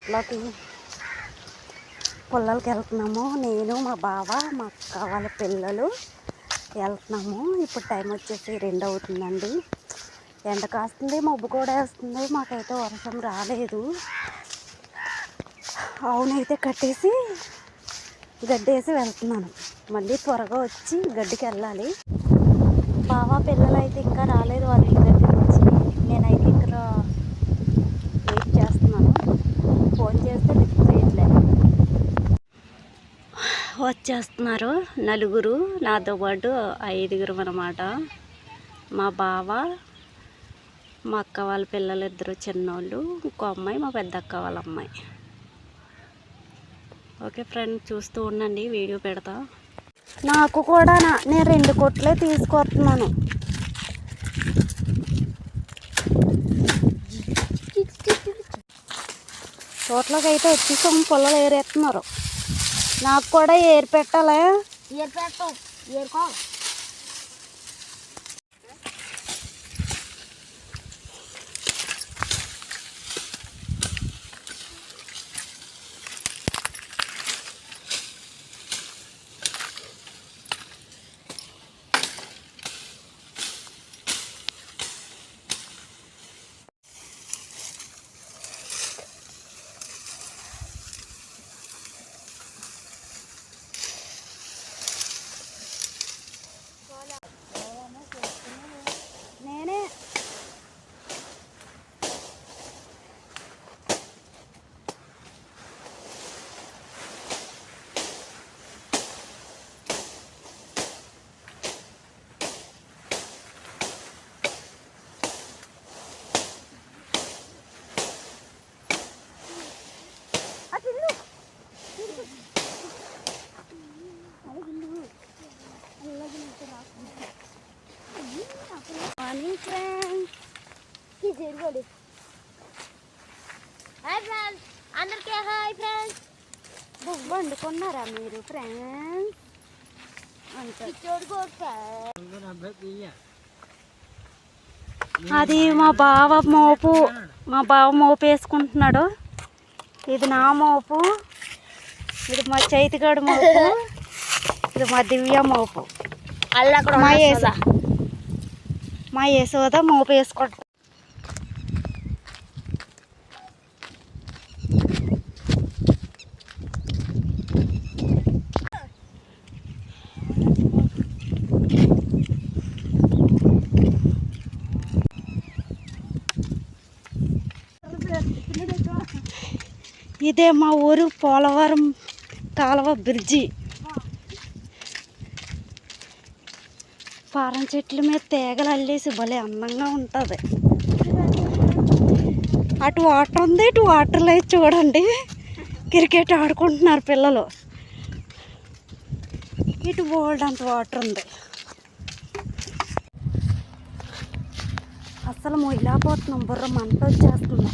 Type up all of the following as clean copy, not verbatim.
తోటలోకి పొలాలకి వెళ్తున్నాము. నేను మా బావ మా అక్క వాళ్ళ పిల్లలు వెళ్తున్నాము. ఇప్పుడు టైం వచ్చేసి 2 అవుతుందండి. ఎండ కాస్తుంది, మబ్బు కూడా వేస్తుంది. మాకైతే వర్షం రాలేదు. అవునైతే కట్టేసి గడ్డేసి వెళ్తున్నాను. మళ్ళీ త్వరగా వచ్చి గడ్డికి వెళ్ళాలి. బావ పిల్లలు అయితే ఇంకా రాలేదు వాళ్ళ ఇంటి దగ్గర నుంచి. నేనైతే ఇక్కడ వెయిట్ చేస్తున్నాను. ఫోన్ చేస్తే లిఫ్ట్ చేయట్లేదు. వచ్చేస్తున్నారు నలుగురు, నాతో పాటు 5గురు అన్నమాట. మా బావ, మా అక్క వాళ్ళ పిల్లలు ఇద్దరు చిన్నోళ్ళు, ఇంకో అమ్మాయి మా పెద్ద అక్క వాళ్ళ అమ్మాయి. ఓకే ఫ్రెండ్, చూస్తూ ఉండండి, వీడియో పెడతా. నాకు కూడా నేను 2 కొట్లే తీసుకొస్తున్నాను. తోటలోకి అయితే వచ్చేసాం. పొలాలు ఏరేస్తున్నారు. నాకు కూడా ఏరు పెట్టాలా? ఏరు పెట్టాం, ఏరుకో. నేనే మార్నింగ్ ఫ్రెండ్స్. హాయ్ ఫ్రెండ్స్, అందరికీ హాయ్ ఫ్రెండ్స్. బువ్వ వండుకున్నారా మీరు ఫ్రెండ్స్? అది మా బావ మోపు. మా బావ మోపు వేసుకుంటున్నాడు. ఇది నా మోపు, ఇది మా చైతిగాడు మోపు, ఇది మా దివ్య మోపు. మా యశోద మోపు వేసుకోవడం. ఇదే మా ఊరు పోలవరం కాలువ బ్రిడ్జి. పారం చెట్ల మీద తీగలు అల్లేసి భలే అందంగా ఉంటుంది. అటు వాటర్ ఉంది, ఇటు వాటర్ లేదు. చూడండి, క్రికెట్ ఆడుకుంటున్నారు పిల్లలు. ఇటు బోల్డ్ అంత వాటర్ ఉంది. అసలు మొయిలాపోతున్నాం, బుర్ర మంట వచ్చేస్తుంది.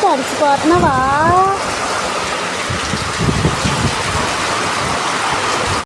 తడిసిపోతున్నావా?